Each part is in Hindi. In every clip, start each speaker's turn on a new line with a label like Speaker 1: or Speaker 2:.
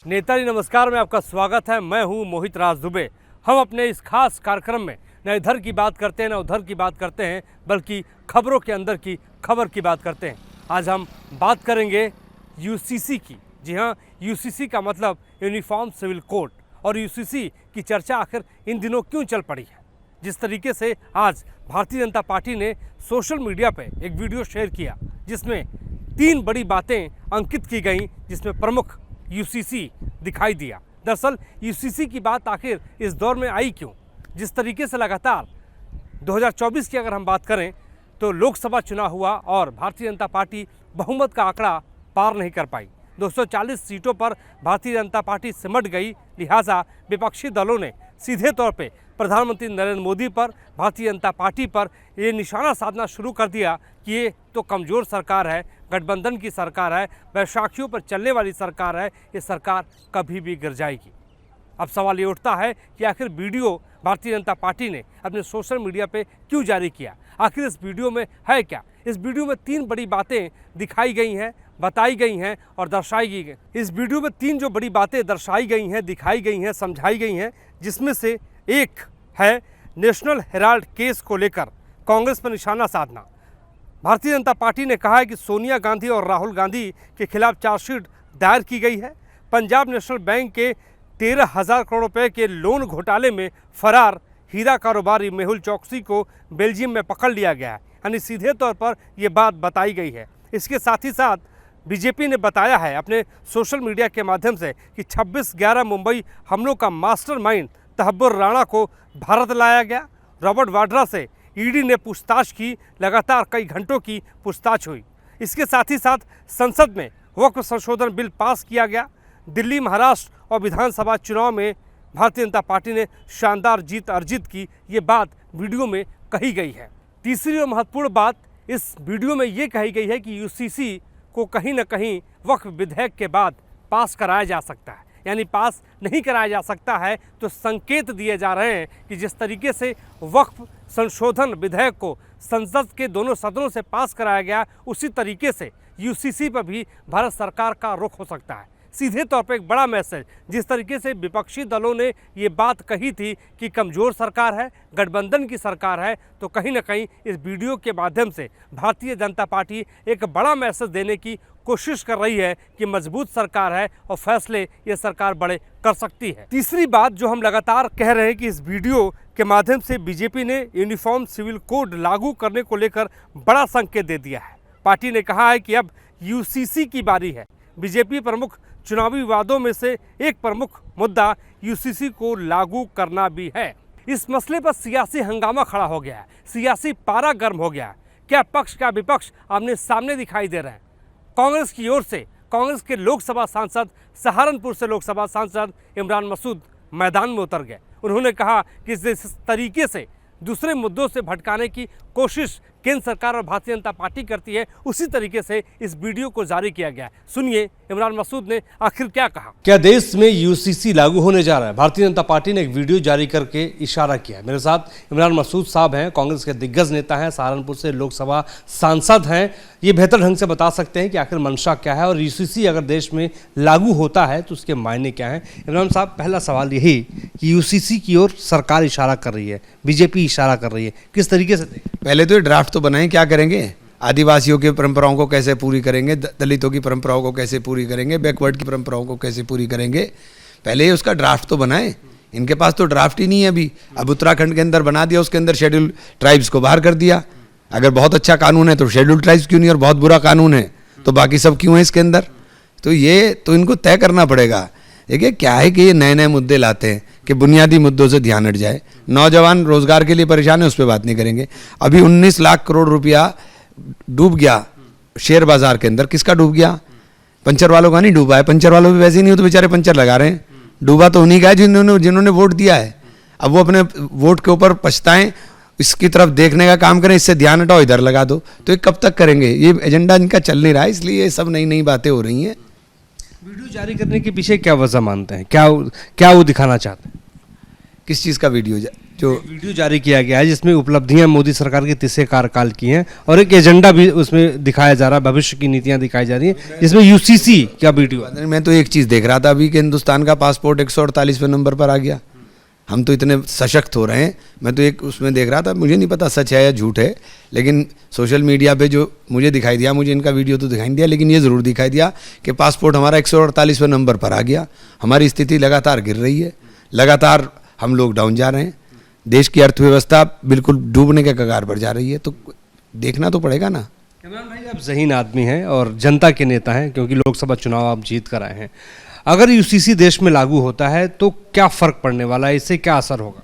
Speaker 1: नेताजी नमस्कार में आपका स्वागत है। मैं हूं मोहित राज दुबे। हम अपने इस खास कार्यक्रम में न इधर की बात करते हैं न उधर की बात करते हैं, बल्कि खबरों के अंदर की खबर की बात करते हैं। आज हम बात करेंगे यूसीसी की। जी हां, यूसीसी का मतलब यूनिफॉर्म सिविल कोड। और यूसीसी की चर्चा आखिर इन दिनों क्यों चल पड़ी है। जिस तरीके से आज भारतीय जनता पार्टी ने सोशल मीडिया पे एक वीडियो शेयर किया जिसमें 3 बड़ी बातें अंकित की गई, जिसमें प्रमुख यूसीसी दिखाई दिया। दरअसल यूसीसी की बात आखिर इस दौर में आई क्यों? जिस तरीके से लगातार 2024 की अगर हम बात करें तो लोकसभा चुनाव हुआ और भारतीय जनता पार्टी बहुमत का आंकड़ा पार नहीं कर पाई। 240 सीटों पर भारतीय जनता पार्टी सिमट गई। लिहाजा विपक्षी दलों ने सीधे तौर पे प्रधानमंत्री नरेंद्र मोदी पर, भारतीय जनता पार्टी पर ये निशाना साधना शुरू कर दिया कि ये तो कमज़ोर सरकार है, गठबंधन की सरकार है, बैसाखियों पर चलने वाली सरकार है, ये सरकार कभी भी गिर जाएगी। अब सवाल ये उठता है कि आखिर वीडियो भारतीय जनता पार्टी ने अपने सोशल मीडिया पे क्यों जारी किया? आखिर इस वीडियो में है क्या? इस वीडियो में 3 बड़ी बातें दिखाई गई हैं, बताई गई हैं और दर्शाई गई। इस वीडियो में 3 जो बड़ी बातें दर्शाई गई हैं, दिखाई गई हैं, समझाई गई हैं, जिसमें से एक है नेशनल हेराल्ड केस को लेकर कांग्रेस पर निशाना साधना। भारतीय जनता पार्टी ने कहा है कि सोनिया गांधी और राहुल गांधी के खिलाफ चार्जशीट दायर की गई है। पंजाब नेशनल बैंक के 13,000 करोड़ रुपए के लोन घोटाले में फरार हीरा कारोबारी मेहुल चौकसी को बेल्जियम में पकड़ लिया गया है। यानी सीधे तौर पर यह बात बताई गई है। इसके साथ ही साथ बीजेपी ने बताया है अपने सोशल मीडिया के माध्यम से कि 26/11 मुंबई हमलों का मास्टरमाइंड तहब्बुर राणा को भारत लाया गया। रॉबर्ट वाड्रा से ईडी ने पूछताछ की। लगातार कई घंटों की पूछताछ हुई। इसके साथ ही साथ संसद में वक्फ संशोधन बिल पास किया गया। दिल्ली, महाराष्ट्र और विधानसभा चुनाव में भारतीय जनता पार्टी ने शानदार जीत अर्जित की। ये बात वीडियो में कही गई है। तीसरी और महत्वपूर्ण बात इस वीडियो में ये कही गई है कि यूसीसी को कहीं न कहीं वक्फ विधेयक के बाद पास कराया जा सकता है। यानी पास नहीं कराया जा सकता है तो संकेत दिए जा रहे हैं कि जिस तरीके से वक्फ संशोधन विधेयक को संसद के दोनों सदनों से पास कराया गया, उसी तरीके से यूसीसी पर भी भारत सरकार का रुख हो सकता है। सीधे तौर पे एक बड़ा मैसेज, जिस तरीके से विपक्षी दलों ने ये बात कही थी कि कमज़ोर सरकार है, गठबंधन की सरकार है, तो कहीं ना कहीं इस वीडियो के माध्यम से भारतीय जनता पार्टी एक बड़ा मैसेज देने की कोशिश कर रही है कि मजबूत सरकार है और फैसले ये सरकार बड़े कर सकती है। तीसरी बात जो हम लगातार कह रहे हैं कि इस वीडियो के माध्यम से बीजेपी ने यूनिफॉर्म सिविल कोड लागू करने को लेकर बड़ा संकेत दे दिया है। पार्टी ने कहा है कि अब यूसीसी की बारी है। बीजेपी प्रमुख चुनावी वादों में से एक प्रमुख मुद्दा यूसीसी को लागू करना भी है। इस मसले पर सियासी हंगामा खड़ा हो गया है, सियासी पारा गर्म हो गया है। क्या पक्ष क्या विपक्ष आमने सामने दिखाई दे रहे हैं। कांग्रेस की ओर से कांग्रेस के लोकसभा सांसद, सहारनपुर से लोकसभा सांसद इमरान मसूद मैदान में उतर गए। उन्होंने कहा कि जिस तरीके से दूसरे मुद्दों से भटकाने की कोशिश केंद्र सरकार और भारतीय जनता पार्टी करती है, उसी तरीके से इस वीडियो को जारी किया गया। सुनिए इमरान मसूद ने आखिर क्या कहा।
Speaker 2: क्या देश में यूसीसी लागू होने जा रहा है? भारतीय जनता पार्टी ने एक वीडियो जारी करके इशारा किया। मेरे साथ इमरान मसूद साहब हैं, कांग्रेस के दिग्गज नेता हैं, सहारनपुर से लोकसभा सांसद हैं। ये बेहतर ढंग से बता सकते हैं कि आखिर मंशा क्या है और यूसीसी अगर देश में लागू होता है तो उसके मायने क्या हैं। इमरान साहब, पहला सवाल यही कि यूसीसी की ओर सरकार इशारा कर रही है, बीजेपी इशारा कर रही है, किस तरीके से?
Speaker 3: पहले तो ये ड्राफ्ट तो बनाएं, क्या करेंगे? आदिवासियों की परंपराओं को कैसे पूरी करेंगे, दलितों की परंपराओं को कैसे पूरी करेंगे, बैकवर्ड की परंपराओं को कैसे पूरी करेंगे, पहले उसका ड्राफ्ट तो बनाएं। इनके पास तो ड्राफ्ट ही नहीं है अभी। अब उत्तराखंड के अंदर बना दिया, उसके अंदर शेड्यूल ट्राइब्स को बाहर कर दिया। अगर बहुत अच्छा कानून है तो शेड्यूल ट्राइब्स क्यों नहीं, और बहुत बुरा कानून है तो बाकी सब क्यों है इसके अंदर? तो ये तो इनको तय करना पड़ेगा। देखिए क्या है कि ये नए नए मुद्दे लाते हैं कि बुनियादी मुद्दों से ध्यान हट जाए। नौजवान रोजगार के लिए परेशान है, उस पर बात नहीं करेंगे। अभी 19 लाख करोड़ रुपया डूब गया शेयर बाजार के अंदर। किसका डूब गया? पंचर वालों का नहीं डूबा है। पंचर वालों भी वैसे ही नहीं हो तो बेचारे पंचर लगा रहे हैं। डूबा तो उन्हीं का है जिन्होंने वोट दिया है। अब वो अपने वोट के ऊपर पछताएं, इसकी तरफ देखने का काम करें, इससे ध्यान हटाओ, इधर लगा दो। तो ये कब तक करेंगे? ये एजेंडा इनका चल नहीं रहा है, इसलिए ये सब नई नई बातें हो रही हैं।
Speaker 2: वीडियो जारी करने के पीछे क्या वजह मानते हैं? क्या वो दिखाना चाहते हैं?
Speaker 3: किस चीज़ का वीडियो जो
Speaker 2: वीडियो जारी किया गया है जिसमें उपलब्धियां मोदी सरकार के तीसरे कार्यकाल की हैं और एक एजेंडा भी उसमें दिखाया जा रहा है, भविष्य की नीतियां दिखाई जा रही हैं, जिसमें यूसीसी का वीडियो है।
Speaker 3: मैं तो एक चीज़ देख रहा था अभी कि हिंदुस्तान का पासपोर्ट 148वें नंबर पर आ गया। हम तो इतने सशक्त हो रहे हैं। मैं तो एक उसमें देख रहा था, मुझे नहीं पता सच है या झूठ है, लेकिन सोशल मीडिया पे जो मुझे दिखाई दिया, मुझे इनका वीडियो तो दिखाई नहीं दिया, लेकिन ये ज़रूर दिखाई दिया कि पासपोर्ट हमारा 148वें नंबर पर आ गया। हमारी स्थिति लगातार गिर रही है, लगातार हम लोग डाउन जा रहे हैं, देश की अर्थव्यवस्था बिल्कुल डूबने के कगार पर जा रही है। तो देखना तो पड़ेगा ना।
Speaker 2: इमरान भाई, आप ज़हीन आदमी हैं और जनता के नेता हैं, क्योंकि लोकसभा चुनाव आप जीत कर आए हैं। अगर यूसीसी देश में लागू होता है तो क्या फ़र्क पड़ने वाला है, इससे क्या असर होगा?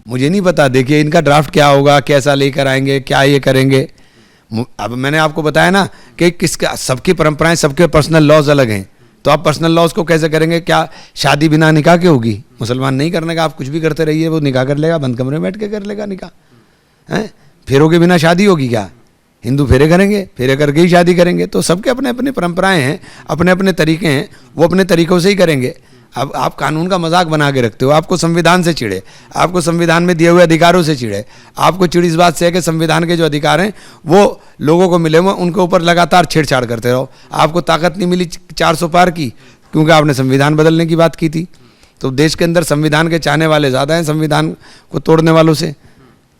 Speaker 3: मुझे नहीं पता। देखिए इनका ड्राफ्ट क्या होगा, कैसा लेकर आएंगे, क्या ये करेंगे। अब मैंने आपको बताया ना कि किसका, सबकी परंपराएं, सबके पर्सनल लॉज अलग हैं। तो आप पर्सनल लॉज को कैसे करेंगे? क्या शादी बिना निकाह के होगी? मुसलमान नहीं करने का, आप कुछ भी करते रहिए, वो निकाह कर लेगा, बंद कमरे में बैठ के कर लेगा निकाह। हैं, फेरों के बिना शादी होगी क्या? हिंदू फेरे करेंगे, फेरे करके ही शादी करेंगे। तो सबके अपने अपने परंपराएं हैं, अपने अपने तरीके हैं, वो अपने तरीक़ों से ही करेंगे। अब आप कानून का मजाक बना के रखते हो। आपको संविधान से चिढ़े, आपको संविधान में दिए हुए अधिकारों से चिढ़े, आपको चिड़ इस बात से है कि संविधान के जो अधिकार हैं वो लोगों को मिले हुए, उनके ऊपर लगातार छेड़छाड़ करते रहो। आपको ताकत नहीं मिली 400 पार की, क्योंकि आपने संविधान बदलने की बात की थी। तो देश के अंदर संविधान के चाहने वाले ज़्यादा हैं संविधान को तोड़ने वालों से।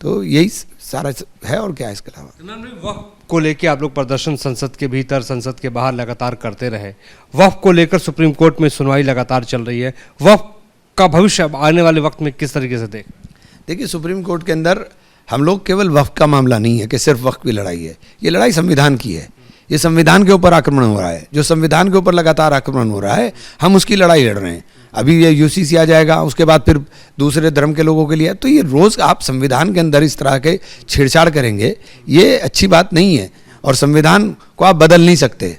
Speaker 3: तो यही सारा है, और क्या है इसके अलावा।
Speaker 2: वक्फ को लेकर आप लोग प्रदर्शन संसद के भीतर, संसद के बाहर लगातार करते रहे। वक्फ को लेकर सुप्रीम कोर्ट में सुनवाई लगातार चल रही है। वक्फ का भविष्य आने वाले वक्त में किस तरीके से देखिए,
Speaker 3: सुप्रीम कोर्ट के अंदर हम लोग केवल वक्फ का मामला नहीं है कि सिर्फ वक्फ की लड़ाई है। ये लड़ाई संविधान की है। ये संविधान के ऊपर आक्रमण हो रहा है। जो संविधान के ऊपर लगातार आक्रमण हो रहा है, हम उसकी लड़ाई लड़ रहे हैं। अभी ये यूसीसी आ जाएगा, उसके बाद फिर दूसरे धर्म के लोगों के लिए। तो ये रोज़ आप संविधान के अंदर इस तरह के छेड़छाड़ करेंगे, ये अच्छी बात नहीं है। और संविधान को आप बदल नहीं सकते।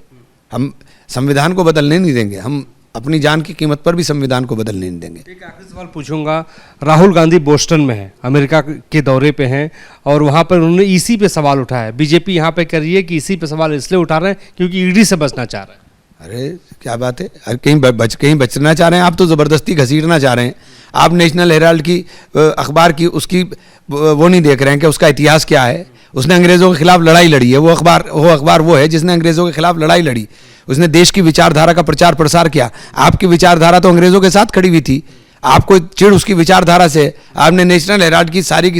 Speaker 3: हम संविधान को बदलने नहीं देंगे। हम अपनी जान की कीमत पर भी संविधान को बदलने नहीं देंगे।
Speaker 2: एक आखिरी सवाल पूछूंगा। राहुल गांधी बोस्टन में है, अमेरिका के दौरे पे हैं, और वहाँ पर उन्होंने ईसी पे सवाल उठाया। बीजेपी यहाँ पे कह रही है कि ईसी पे सवाल इसलिए उठा रहे हैं क्योंकि ईडी से बचना चाह रहे हैं।
Speaker 3: अरे क्या बात है, अरे कहीं बचना चाह रहे हैं आप? तो ज़बरदस्ती घसीटना चाह रहे हैं। आप नेशनल हेराल्ड की अखबार की उसकी वो नहीं देख रहे हैं कि उसका इतिहास क्या है। उसने अंग्रेज़ों के खिलाफ लड़ाई लड़ी है। वो अखबार वो है जिसने अंग्रेज़ों के खिलाफ लड़ाई लड़ी। उसने देश की विचारधारा का प्रचार प्रसार किया। आपकी विचारधारा तो अंग्रेज़ों के साथ खड़ी हुई थी। आपको चिढ़ उसकी विचारधारा से। आपने नेशनल हेराल्ड की सारी,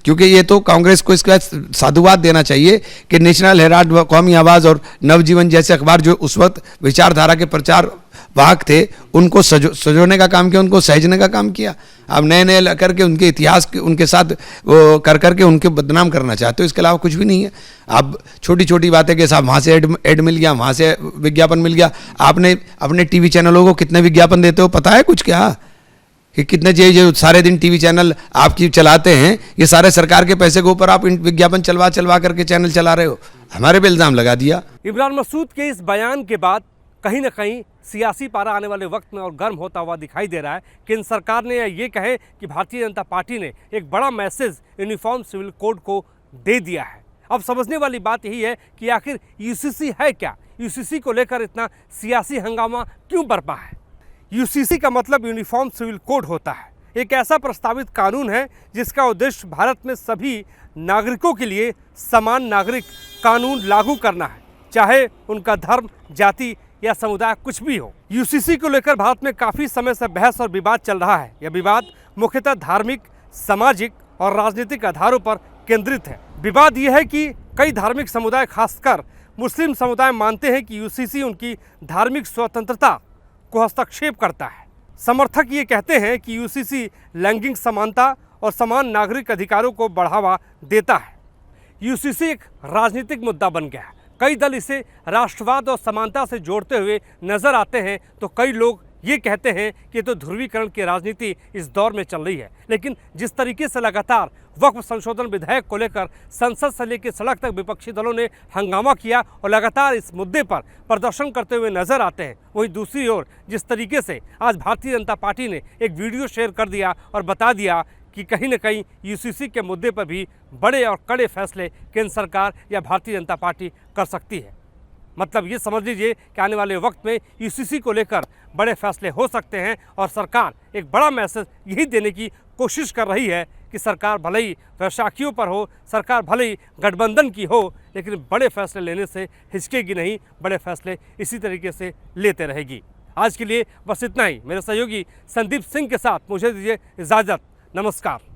Speaker 3: क्योंकि ये तो कांग्रेस को इसका साधुवाद देना चाहिए कि नेशनल हेराल्ड, कौमी आवाज़ और नवजीवन जैसे अखबार जो उस वक्त विचारधारा के प्रचार वाहक थे, उनको सजोने का काम किया, उनको सहेजने का काम किया। आप नए करके उनके इतिहास के उनके साथ वो करके उनके बदनाम करना चाहते हो। इसके अलावा कुछ भी नहीं है। आप छोटी छोटी बातें के साथ, वहाँ से एड मिल गया, वहाँ से विज्ञापन मिल गया। आपने अपने टीवी चैनलों को कितने विज्ञापन देते हो पता है कुछ क्या? कि कितने जो सारे दिन टीवी चैनल आपकी चलाते हैं, ये सारे सरकार के पैसे के ऊपर आप विज्ञापन चलवा करके चैनल चला रहे हो। हमारे पे इल्ज़ाम लगा दिया।
Speaker 1: इमरान मसूद के इस बयान के बाद कहीं ना कहीं सियासी पारा आने वाले वक्त में और गर्म होता हुआ दिखाई दे रहा है। केंद्र सरकार ने, या ये कहें कि भारतीय जनता पार्टी ने, एक बड़ा मैसेज यूनिफॉर्म सिविल कोड को दे दिया है। अब समझने वाली बात यही है कि आखिर यूसीसी है क्या? यूसीसी को लेकर इतना सियासी हंगामा क्यों बरपा है? यूसीसी का मतलब यूनिफॉर्म सिविल कोड होता है। एक ऐसा प्रस्तावित कानून है जिसका उद्देश्य भारत में सभी नागरिकों के लिए समान नागरिक कानून लागू करना है, चाहे उनका धर्म, जाति या समुदाय कुछ भी हो। यूसीसी को लेकर भारत में काफ़ी समय से बहस और विवाद चल रहा है। यह विवाद मुख्यतः धार्मिक, सामाजिक और राजनीतिक आधारों पर केंद्रित है। विवाद यह है कि कई धार्मिक समुदाय, खासकर मुस्लिम समुदाय, मानते हैं कि यूसीसी उनकी धार्मिक स्वतंत्रता को हस्तक्षेप करता है। समर्थक ये कहते हैं कि यूसीसी लैंगिक समानता और समान नागरिक अधिकारों को बढ़ावा देता है। यूसीसी एक राजनीतिक मुद्दा बन गया है। कई दल इसे राष्ट्रवाद और समानता से जोड़ते हुए नजर आते हैं, तो कई लोग ये कहते हैं कि तो ध्रुवीकरण की राजनीति इस दौर में चल रही है। लेकिन जिस तरीके से लगातार वक्फ संशोधन विधेयक को लेकर संसद से लेकर सड़क तक विपक्षी दलों ने हंगामा किया और लगातार इस मुद्दे पर प्रदर्शन करते हुए नजर आते हैं, वहीं दूसरी ओर जिस तरीके से आज भारतीय जनता पार्टी ने एक वीडियो शेयर कर दिया और बता दिया कि कहीं न कहीं यूसीसी के मुद्दे पर भी बड़े और कड़े फैसले केंद्र सरकार या भारतीय जनता पार्टी कर सकती है। मतलब ये समझ लीजिए कि आने वाले वक्त में यूसीसी को लेकर बड़े फैसले हो सकते हैं और सरकार एक बड़ा मैसेज यही देने की कोशिश कर रही है कि सरकार भले ही वैशाखियों पर हो, सरकार भले ही गठबंधन की हो, लेकिन बड़े फैसले लेने से हिचकेगी नहीं, बड़े फैसले इसी तरीके से लेते रहेगी। आज के लिए बस इतना ही। मेरे सहयोगी संदीप सिंह के साथ मुझे दीजिए इजाज़त। नमस्कार।